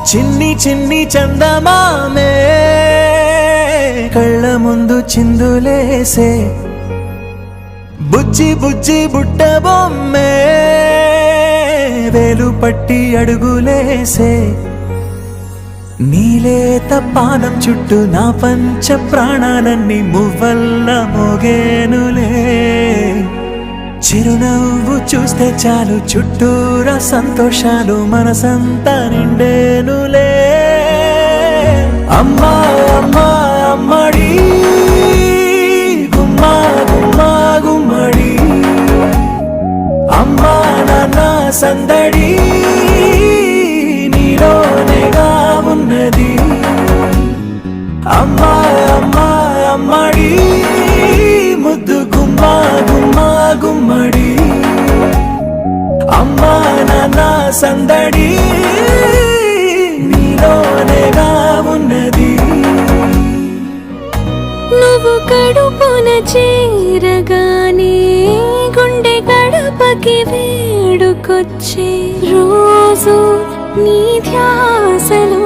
చిన్ని చిన్ని చందమామే కళ్ళ ముందు చిందులేసే బుజ్జి బుజ్జి బుట్ట బొమ్మే వేలు పట్టి అడుగులేసే నీలేత పానం చుట్టూ నా పంచ ప్రాణాలన్నీ మువ్వల్ల మోగేనులే చిరునవ్వు చూస్తే చాలు చుట్టూరా సంతోషాలు మనసంతా నిండేనులే అమ్మా అమ్మా అమ్మడి గుమ్మా గుమ్మా గుమ్మడి అమ్మా నాన్న సందడి నీలోనేగా ఉన్నది అమ్మా అమ్మా అమ్మడి ముద్దు గుమ్మా గుమ్మా గుమ్మడి అమ్మా నాన్న సందడి నీలోనేగా ఉన్నది నువ్వు కడుపున చేరగానే గుండె గడపకి వేడుకొచ్చే రోజు నీ ధ్యాసలో